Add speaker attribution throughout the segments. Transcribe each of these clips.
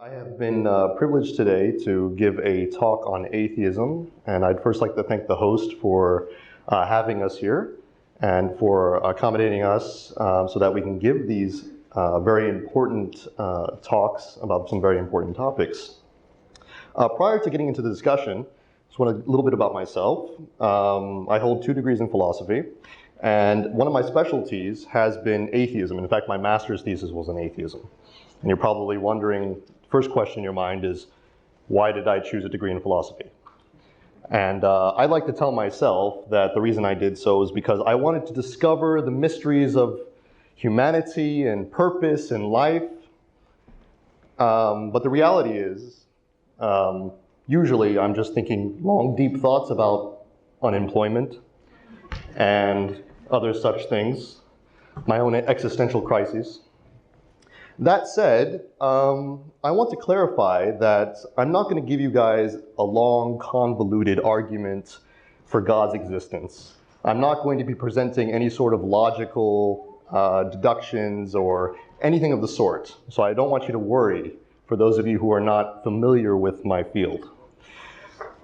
Speaker 1: I have been privileged today to give a talk on atheism, and I'd first like to thank the host for having us here and for accommodating us so that we can give these very important talks about some very important topics. Prior to getting into the discussion, just want a little bit about myself. I hold 2 degrees in philosophy, and one of my specialties has been atheism. In fact, my master's thesis was on atheism. And you're probably wondering, first question in your mind is, why did I choose a degree in philosophy? And I like to tell myself that the reason I did so is because I wanted to discover the mysteries of humanity and purpose and life. But the reality is, usually I'm just thinking long, deep thoughts about unemployment and other such things, my own existential crises. That said, I want to clarify that I'm not going to give you guys a long, convoluted argument for God's existence. I'm not going to be presenting any sort of logical deductions or anything of the sort. So I don't want you to worry for those of you who are not familiar with my field.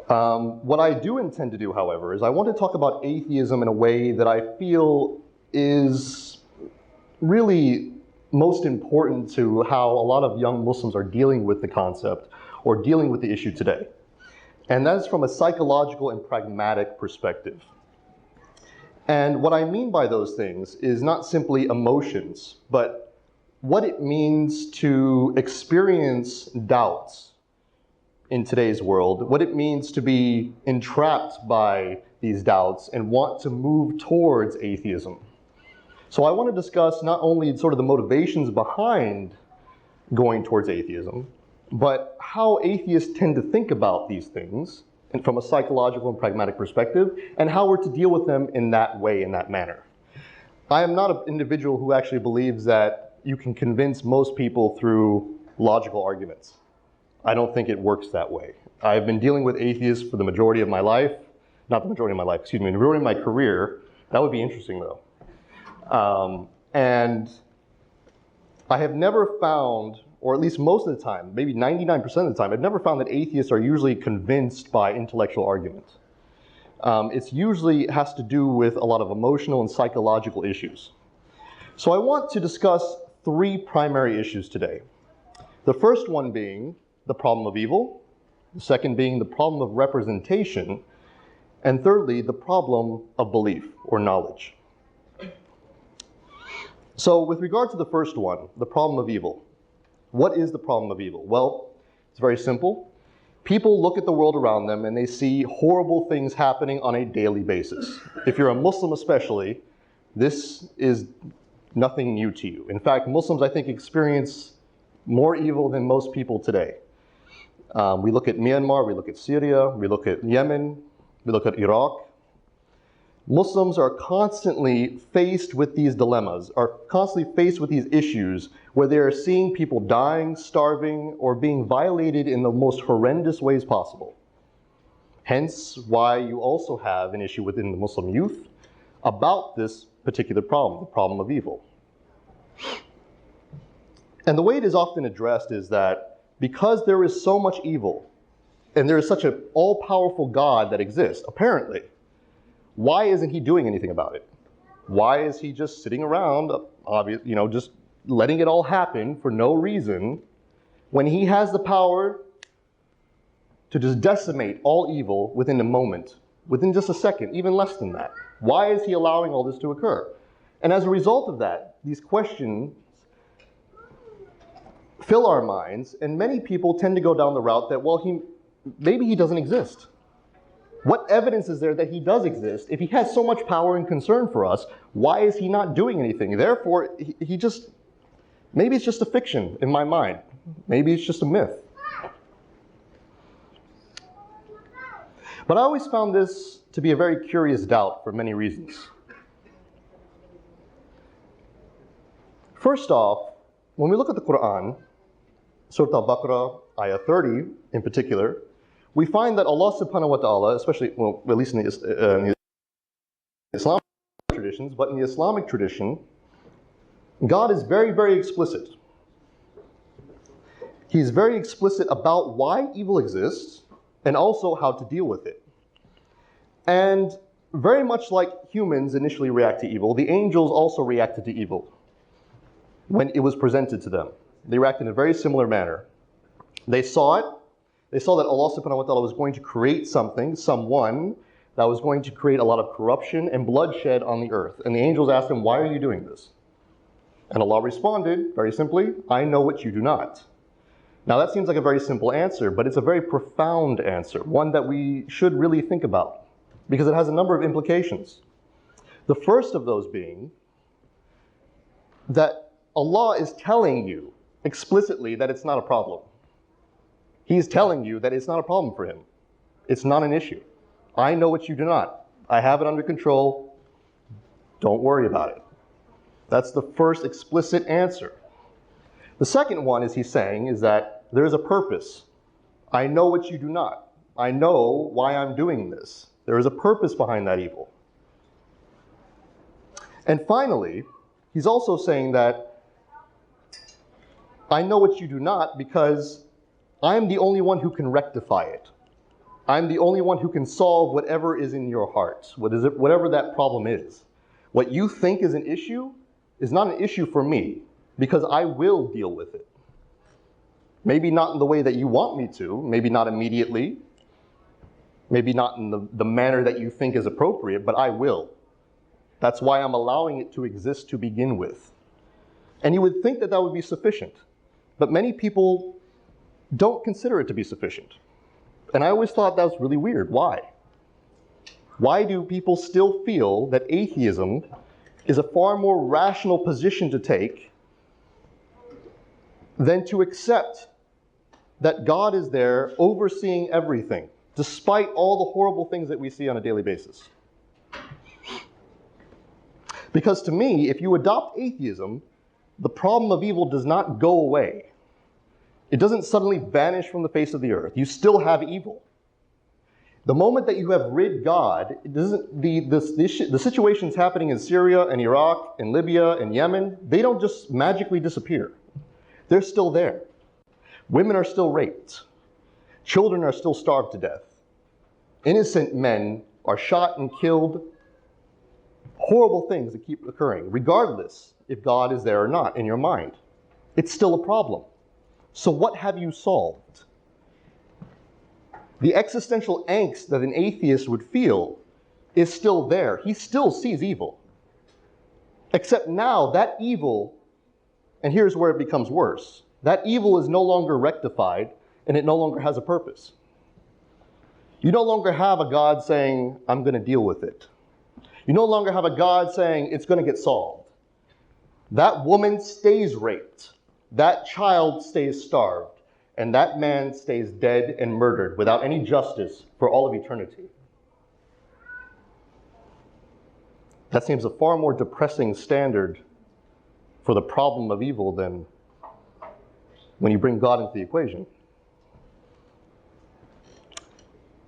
Speaker 1: What I do intend to do, however, is I want to talk about atheism in a way that I feel is really most important to how a lot of young Muslims are dealing with the concept or dealing with the issue today. And that is from a psychological and pragmatic perspective. And what I mean by those things is not simply emotions, but what it means to experience doubts in today's world, what it means to be entrapped by these doubts and want to move towards atheism. So I want to discuss not only sort of the motivations behind going towards atheism, but how atheists tend to think about these things and from a psychological and pragmatic perspective, and how we're to deal with them in that way, in that manner. I am not an individual who actually believes that you can convince most people through logical arguments. I don't think it works that way. I've been dealing with atheists for the majority of my life, not the majority of my life, excuse me, the majority of my career. That would be interesting though. And I have never found, or at least most of the time, maybe 99% of the time, I've never found that atheists are usually convinced by intellectual argument. It's usually has to do with a lot of emotional and psychological issues. So I want to discuss 3 primary issues today. The first one being the problem of evil, the second being the problem of representation, and thirdly, the problem of belief or knowledge. So with regard to the first one, the problem of evil, what is the problem of evil? Well, it's very simple. People look at the world around them and they see horrible things happening on a daily basis. If you're a Muslim especially, this is nothing new to you. In fact, Muslims, I think, experience more evil than most people today. We look at Myanmar, we look at Syria, we look at Yemen, we look at Iraq. Muslims are constantly faced with these dilemmas, are constantly faced with these issues where they are seeing people dying, starving, or being violated in the most horrendous ways possible. Hence why you also have an issue within the Muslim youth about this particular problem, the problem of evil. And the way it is often addressed is that because there is so much evil, and there is such an all-powerful God that exists, apparently, why isn't he doing anything about it? Why is he just sitting around, just letting it all happen for no reason, when he has the power to just decimate all evil within a moment, within just a second, even less than that? Why is he allowing all this to occur? And as a result of that, these questions fill our minds, and many people tend to go down the route that, well, maybe he doesn't exist. What evidence is there that he does exist? If he has so much power and concern for us, why is he not doing anything? Therefore, maybe it's just a fiction in my mind. Maybe it's just a myth. But I always found this to be a very curious doubt for many reasons. First off, when we look at the Quran, Surah Al-Baqarah, Ayah 30 in particular, we find that Allah subhanahu wa ta'ala, especially, well, at least in the Islamic traditions, but in the Islamic tradition, God is very, very explicit. He's very explicit about why evil exists and also how to deal with it. And very much like humans initially react to evil, the angels also reacted to evil when it was presented to them. They reacted in a very similar manner. They saw it. They saw that Allah subhanahu wa ta'ala was going to create something, someone, that was going to create a lot of corruption and bloodshed on the earth. And the angels asked him, why are you doing this? And Allah responded, very simply, I know what you do not. Now that seems like a very simple answer, but it's a very profound answer, one that we should really think about, because it has a number of implications. The first of those being that Allah is telling you explicitly that it's not a problem. He's telling you that it's not a problem for him. It's not an issue. I know what you do not. I have it under control. Don't worry about it. That's the first explicit answer. The second one, as he's saying, is that there is a purpose. I know what you do not. I know why I'm doing this. There is a purpose behind that evil. And finally, he's also saying that I know what you do not because I'm the only one who can rectify it. I'm the only one who can solve whatever is in your heart, whatever that problem is. What you think is an issue is not an issue for me, because I will deal with it. Maybe not in the way that you want me to, maybe not immediately, maybe not in the manner that you think is appropriate, but I will. That's why I'm allowing it to exist to begin with. And you would think that that would be sufficient, but many people don't consider it to be sufficient. And I always thought that was really weird. Why? Why do people still feel that atheism is a far more rational position to take than to accept that God is there overseeing everything, despite all the horrible things that we see on a daily basis? Because to me, if you adopt atheism, the problem of evil does not go away. It doesn't suddenly vanish from the face of the earth. You still have evil. The moment that you have rid God, the situations happening in Syria and Iraq and Libya and Yemen, they don't just magically disappear. They're still there. Women are still raped. Children are still starved to death. Innocent men are shot and killed. Horrible things that keep occurring, regardless if God is there or not in your mind. It's still a problem. So what have you solved? The existential angst that an atheist would feel is still there. He still sees evil. Except now that evil, and here's where it becomes worse, that evil is no longer rectified and it no longer has a purpose. You no longer have a God saying, I'm going to deal with it. You no longer have a God saying, it's going to get solved. That woman stays raped. That child stays starved, and that man stays dead and murdered without any justice for all of eternity. That seems a far more depressing standard for the problem of evil than when you bring God into the equation.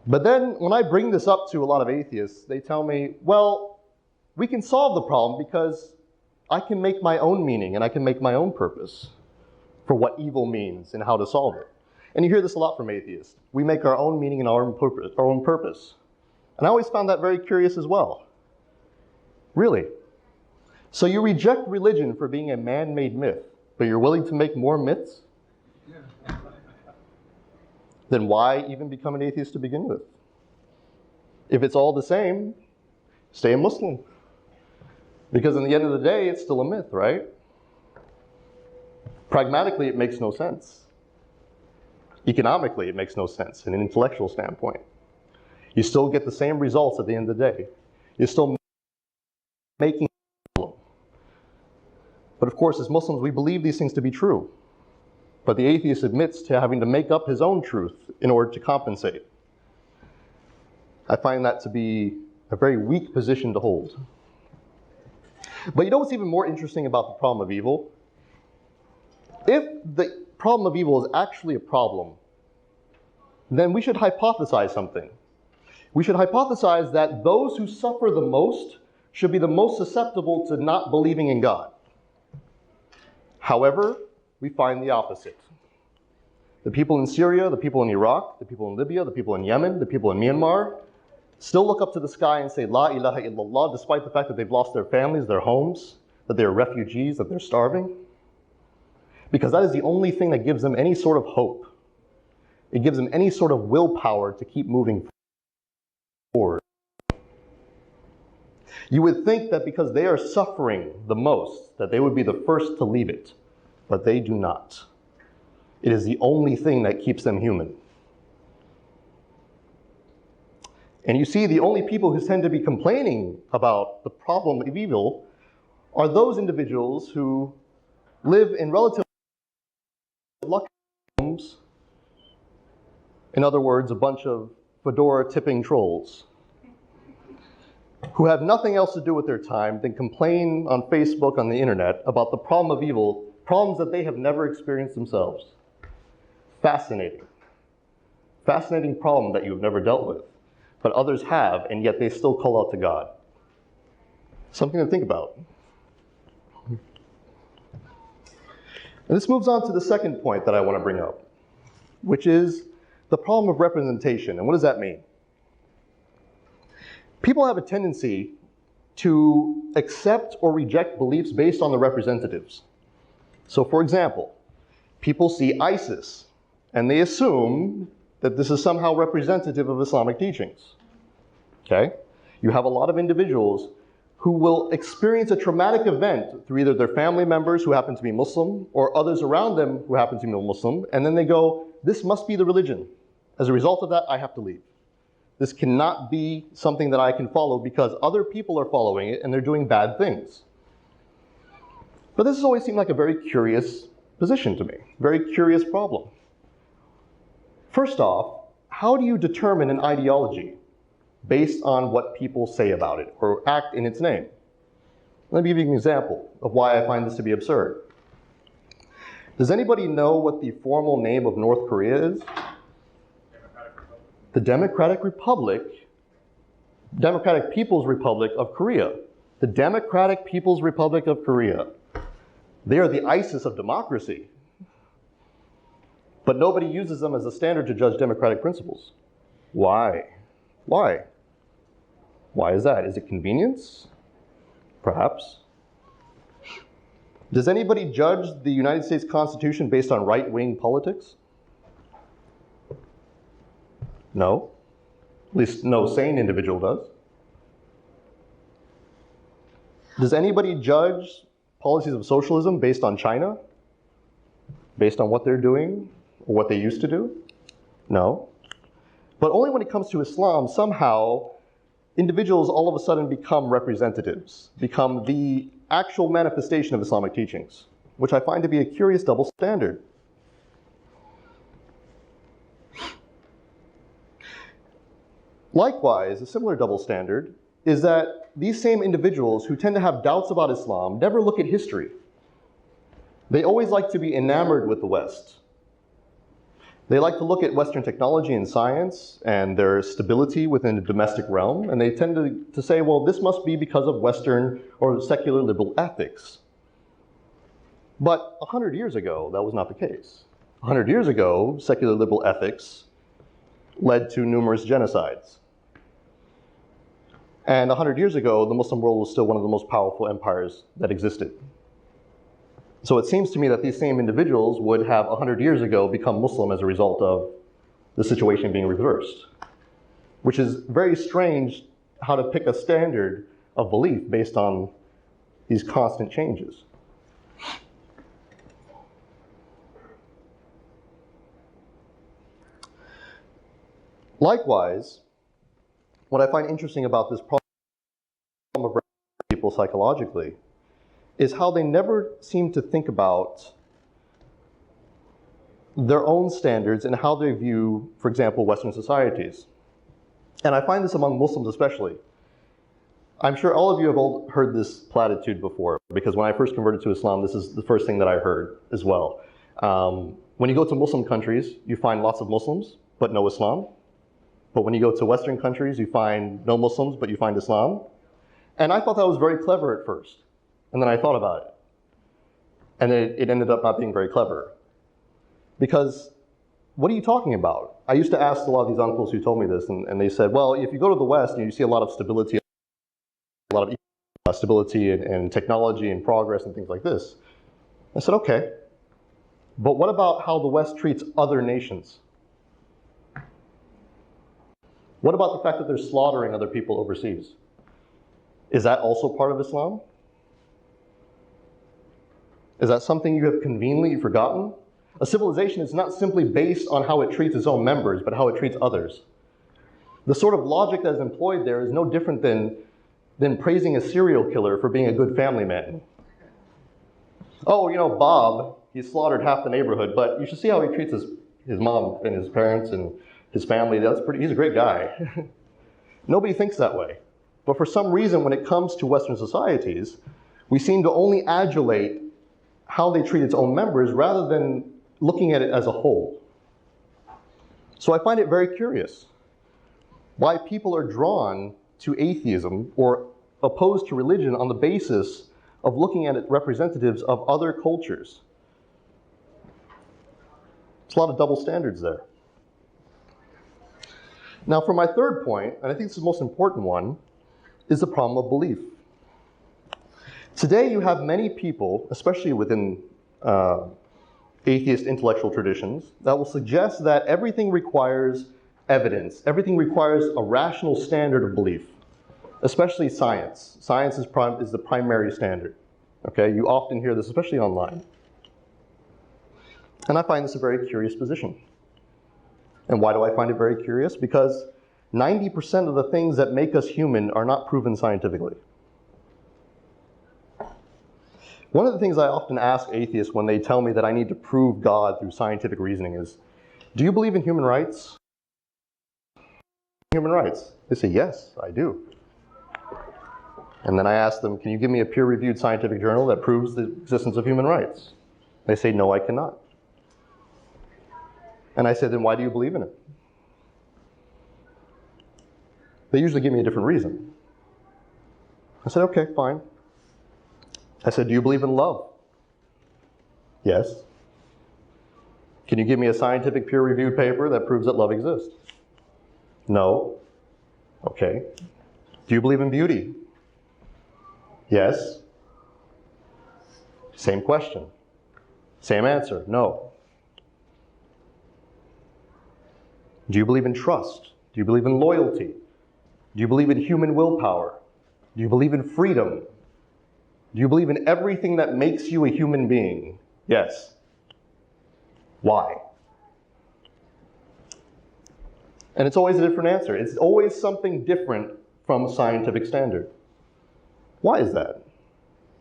Speaker 1: But then when I bring this up to a lot of atheists, they tell me, well, we can solve the problem because I can make my own meaning and I can make my own purpose for what evil means and how to solve it. And you hear this a lot from atheists. We make our own meaning and our own purpose. And I always found that very curious as well. Really? So you reject religion for being a man-made myth, but you're willing to make more myths? Then why even become an atheist to begin with? If it's all the same, stay a Muslim. Because in the end of the day, it's still a myth, right? Pragmatically, it makes no sense. Economically, it makes no sense in an intellectual standpoint. You still get the same results at the end of the day. You're still making a problem. But of course, as Muslims, we believe these things to be true. But the atheist admits to having to make up his own truth in order to compensate. I find that to be a very weak position to hold. But you know what's even more interesting about the problem of evil? If the problem of evil is actually a problem, then we should hypothesize something. We should hypothesize that those who suffer the most should be the most susceptible to not believing in God. However, we find the opposite. The people in Syria, the people in Iraq, the people in Libya, the people in Yemen, the people in Myanmar still look up to the sky and say, La ilaha illallah, despite the fact that they've lost their families, their homes, that they're refugees, that they're starving. Because that is the only thing that gives them any sort of hope. It gives them any sort of willpower to keep moving forward. You would think that because they are suffering the most, that they would be the first to leave it, but they do not. It is the only thing that keeps them human. And you see, the only people who tend to be complaining about the problem of evil are those individuals who live in relatively lucky homes. In other words, a bunch of fedora-tipping trolls who have nothing else to do with their time than complain on Facebook, on the internet, about the problem of evil, problems that they have never experienced themselves. Fascinating. Fascinating problem that you have never dealt with, but others have, and yet they still call out to God. Something to think about. And this moves on to the second point that I want to bring up, which is the problem of representation. And what does that mean? People have a tendency to accept or reject beliefs based on the representatives. So for example, people see ISIS and they assume that this is somehow representative of Islamic teachings. Okay? You have a lot of individuals who will experience a traumatic event through either their family members who happen to be Muslim or others around them who happen to be Muslim, and then they go, this must be the religion. As a result of that, I have to leave. This cannot be something that I can follow because other people are following it and they're doing bad things. But this has always seemed like a very curious position to me, very curious problem. First off, how do you determine an ideology based on what people say about it or act in its name? Let me give you an example of why I find this to be absurd. Does anybody know what the formal name of North Korea is? The Democratic People's Republic of Korea. The Democratic People's Republic of Korea. They are the ISIS of democracy. But nobody uses them as a standard to judge democratic principles. Why? Why? Why is that? Is it convenience? Perhaps. Does anybody judge the United States Constitution based on right-wing politics? No. At least no sane individual does. Does anybody judge policies of socialism based on China? Based on what they're doing or what they used to do? No. But only when it comes to Islam, somehow individuals all of a sudden become representatives, become the actual manifestation of Islamic teachings, which I find to be a curious double standard. Likewise, a similar double standard is that these same individuals who tend to have doubts about Islam never look at history. They always like to be enamored with the West. They like to look at Western technology and science and their stability within the domestic realm, and they tend to say, well, this must be because of Western or secular liberal ethics. But 100 years ago, that was not the case. 100 years ago, secular liberal ethics led to numerous genocides. And 100 years ago, the Muslim world was still one of the most powerful empires that existed. So it seems to me that these same individuals would have 100 years ago become Muslim as a result of the situation being reversed, which is very strange how to pick a standard of belief based on these constant changes. Likewise, what I find interesting about this problem of people psychologically is how they never seem to think about their own standards and how they view, for example, Western societies. And I find this among Muslims especially. I'm sure all of you have all heard this platitude before, because when I first converted to Islam, this is the first thing that I heard as well. When you go to Muslim countries, you find lots of Muslims, but no Islam. But when you go to Western countries, you find no Muslims, but you find Islam. And I thought that was very clever at first. And then I thought about it. And it ended up not being very clever. Because what are you talking about? I used to ask a lot of these uncles who told me this, and they said, well, if you go to the West and you see a lot of stability, a lot of stability and technology and progress and things like this. I said, okay, but what about how the West treats other nations? What about the fact that they're slaughtering other people overseas? Is that also part of Islam? Is that something you have conveniently forgotten? A civilization is not simply based on how it treats its own members, but how it treats others. The sort of logic that is employed there is no different than praising a serial killer for being a good family man. Oh, you know, Bob, he slaughtered half the neighborhood, but you should see how he treats his mom and his parents and his family. He's a great guy. Nobody thinks that way. But for some reason, when it comes to Western societies, we seem to only adulate how they treat its own members rather than looking at it as a whole. So I find it very curious why people are drawn to atheism or opposed to religion on the basis of looking at it representatives of other cultures. There's a lot of double standards there. Now for my third point, and I think this is the most important one, is the problem of belief. Today you have many people, especially within atheist intellectual traditions, that will suggest that everything requires evidence. Everything requires a rational standard of belief, especially science. Science is the primary standard. Okay, you often hear this, especially online. And I find this a very curious position. And why do I find it very curious? Because 90% of the things that make us human are not proven scientifically. One of the things I often ask atheists when they tell me that I need to prove God through scientific reasoning is, do you believe in human rights? Human rights? They say, yes, I do. And then I ask them, can you give me a peer-reviewed scientific journal that proves the existence of human rights? They say, no, I cannot. And I said, then why do you believe in it? They usually give me a different reason. I said, okay, fine. I said, do you believe in love? Yes. Can you give me a scientific peer-reviewed paper that proves that love exists? No. Okay. Do you believe in beauty? Yes. Same question. Same answer. No. Do you believe in trust? Do you believe in loyalty? Do you believe in human willpower? Do you believe in freedom? Do you believe in everything that makes you a human being? Yes. Why? And it's always a different answer. It's always something different from a scientific standard. Why is that?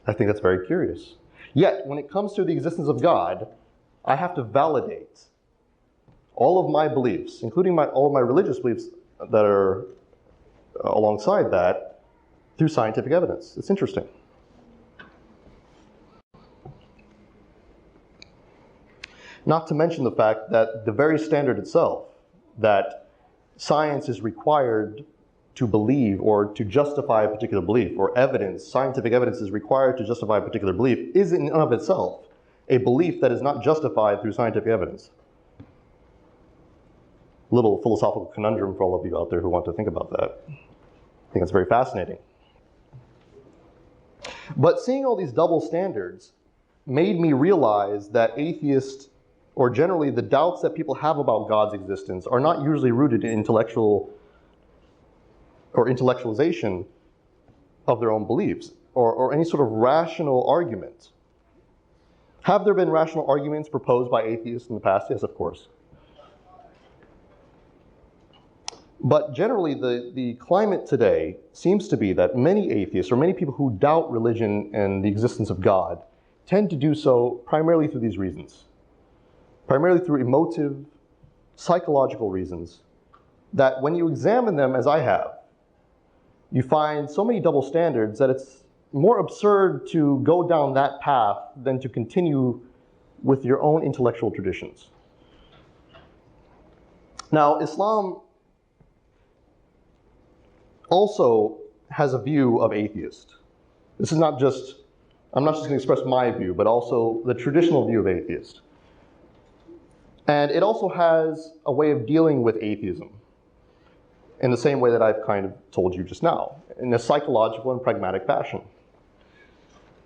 Speaker 1: I think that's very curious. Yet, when it comes to the existence of God, I have to validate all of my beliefs, including all of my religious beliefs that are alongside that, through scientific evidence. It's interesting. Not to mention the fact that the very standard itself, that science is required to believe or to justify a particular belief, or evidence, scientific evidence is required to justify a particular belief, is in and of itself a belief that is not justified through scientific evidence. Little philosophical conundrum for all of you out there who want to think about that. I think it's very fascinating. But seeing all these double standards made me realize that atheists, or generally the doubts that people have about God's existence, are not usually rooted in intellectual or intellectualization of their own beliefs, or any sort of rational argument. Have there been rational arguments proposed by atheists in the past? Yes, of course. But generally, the climate today seems to be that many atheists, or many people who doubt religion and the existence of God, tend to do so primarily through these reasons. Primarily through emotive, psychological reasons, that when you examine them, as I have, you find so many double standards that it's more absurd to go down that path than to continue with your own intellectual traditions. Now, Islam also has a view of atheist. This is not just, I'm not just going to express my view, but also the traditional view of atheist. And it also has a way of dealing with atheism in the same way that I've kind of told you just now, in a psychological and pragmatic fashion.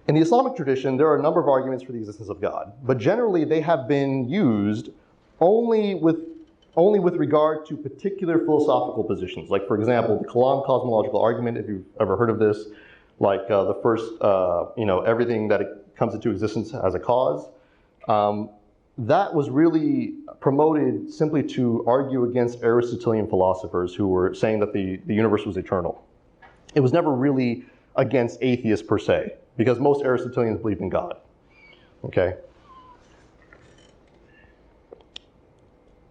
Speaker 1: In the Islamic tradition, there are a number of arguments for the existence of God, but generally they have been used only with regard to particular philosophical positions. Like, for example, the Kalam cosmological argument, if you've ever heard of this, like the first, everything that it comes into existence as a cause. That was really promoted simply to argue against Aristotelian philosophers who were saying that the universe was eternal. It was never really against atheists per se, because most Aristotelians believed in God. Okay?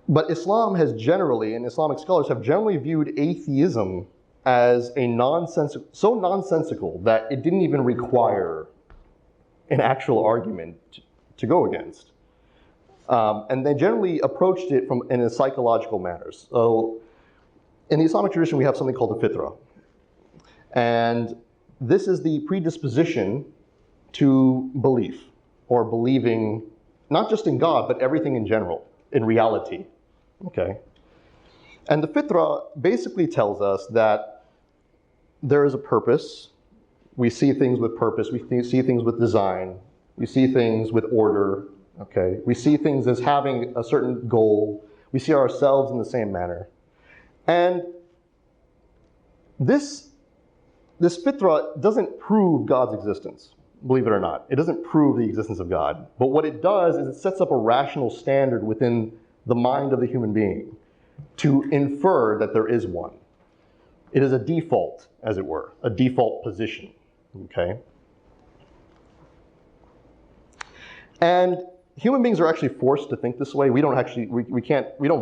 Speaker 1: But Islam has generally, and Islamic scholars have generally viewed atheism as so nonsensical that it didn't even require an actual argument to go against. And they generally approached it in a psychological manner. So in the Islamic tradition, we have something called the fitra. And this is the predisposition to belief, or believing not just in God, but everything in general, in reality. Okay? And the fitra basically tells us that there is a purpose. We see things with purpose. We see things with design. We see things with order. Okay? We see things as having a certain goal. We see ourselves in the same manner. And this fitra doesn't prove God's existence, believe it or not. It doesn't prove the existence of God. But what it does is it sets up a rational standard within the mind of the human being to infer that there is one. It is a default, as it were, a default position. Okay? And human beings are actually forced to think this way. We don't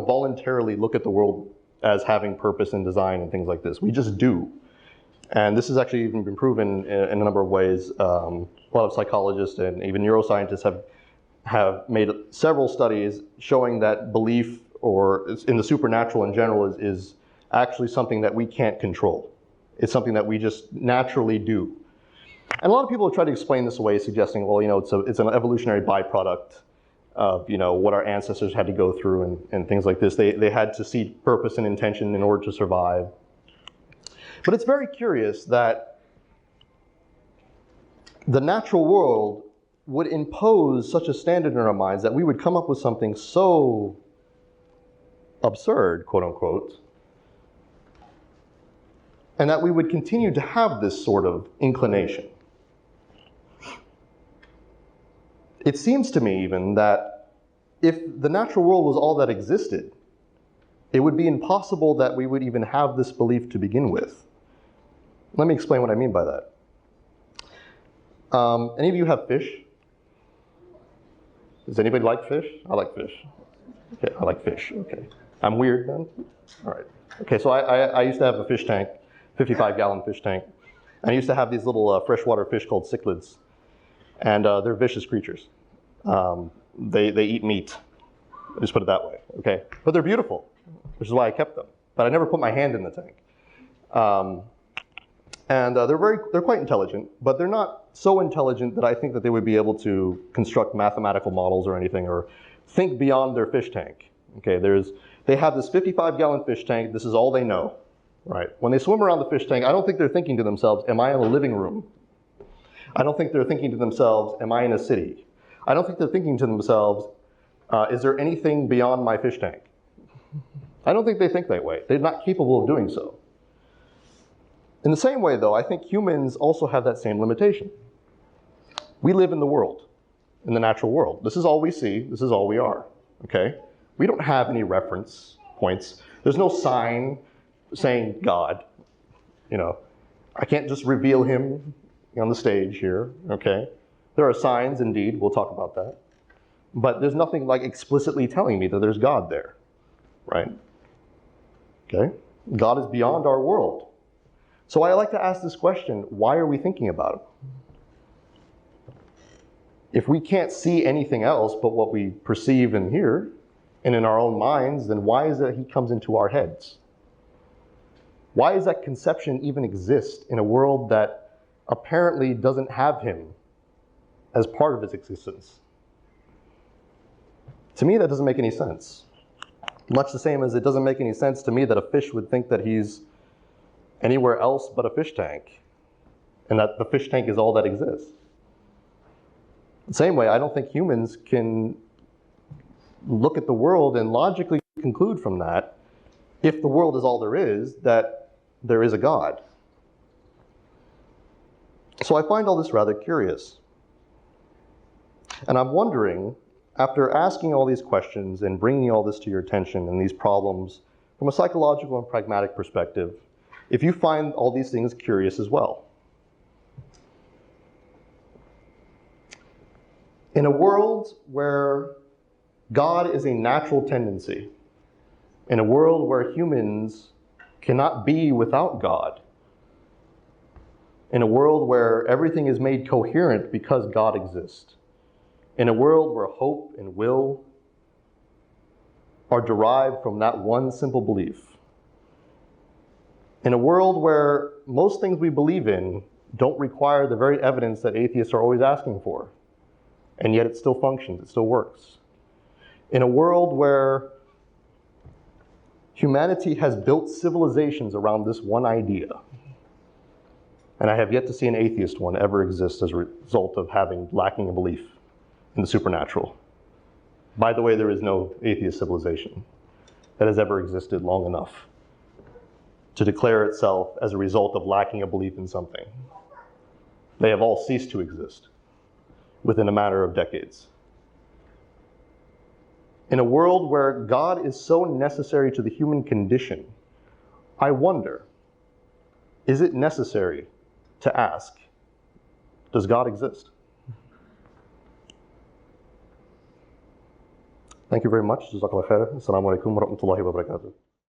Speaker 1: voluntarily look at the world as having purpose and design and things like this. We just do. And this has actually even been proven in a number of ways. A lot of psychologists and even neuroscientists have made several studies showing that belief or in the supernatural in general is actually something that we can't control. It's something that we just naturally do. And a lot of people have tried to explain this away, suggesting, well, it's an evolutionary byproduct of, what our ancestors had to go through and things like this. They had to see purpose and intention in order to survive. But it's very curious that the natural world would impose such a standard in our minds that we would come up with something so absurd, quote unquote, and that we would continue to have this sort of inclination. It seems to me even that if the natural world was all that existed, it would be impossible that we would even have this belief to begin with. Let me explain what I mean by that. Any of you have fish? Does anybody like fish? I like fish. Okay, I like fish. Okay. I'm weird then? All right. Okay, so I used to have a fish tank, 55-gallon fish tank. And I used to have these little freshwater fish called cichlids. And they're vicious creatures. They eat meat. I'll just put it that way, okay? But they're beautiful, which is why I kept them. But I never put my hand in the tank. They're quite intelligent, but they're not so intelligent that I think that they would be able to construct mathematical models or anything, or think beyond their fish tank. Okay, they have this 55-gallon fish tank. This is all they know, right? When they swim around the fish tank, I don't think they're thinking to themselves, am I in a living room? I don't think they're thinking to themselves, am I in a city? I don't think they're thinking to themselves, is there anything beyond my fish tank? I don't think they think that way. They're not capable of doing so. In the same way, though, I think humans also have that same limitation. We live in the world, in the natural world. This is all we see. This is all we are, okay? We don't have any reference points. There's no sign saying God. I can't just reveal him on the stage here, okay? There are signs, indeed. We'll talk about that. But there's nothing like explicitly telling me that there's God there, right? Okay? God is beyond our world. So I like to ask this question, why are we thinking about it? If we can't see anything else but what we perceive and hear, and in our own minds, then why is it he comes into our heads? Why does that conception even exist in a world that apparently doesn't have him as part of its existence? To me, that doesn't make any sense. Much the same as it doesn't make any sense to me that a fish would think that he's anywhere else but a fish tank, and that the fish tank is all that exists. The same way, I don't think humans can look at the world and logically conclude from that, if the world is all there is, that there is a God. So I find all this rather curious. And I'm wondering, after asking all these questions and bringing all this to your attention and these problems from a psychological and pragmatic perspective, if you find all these things curious as well. In a world where God is a natural tendency, in a world where humans cannot be without God, in a world where everything is made coherent because God exists, in a world where hope and will are derived from that one simple belief, in a world where most things we believe in don't require the very evidence that atheists are always asking for, and yet it still functions, it still works. In a world where humanity has built civilizations around this one idea, and I have yet to see an atheist one ever exist as a result of lacking a belief in the supernatural. By the way, there is no atheist civilization that has ever existed long enough to declare itself as a result of lacking a belief in something. They have all ceased to exist within a matter of decades. In a world where God is so necessary to the human condition, I wonder, is it necessary to ask, does God exist? Thank you very much. Jazakallah khair. Assalamu alaikum wa rahmatullahi wa barakatuh.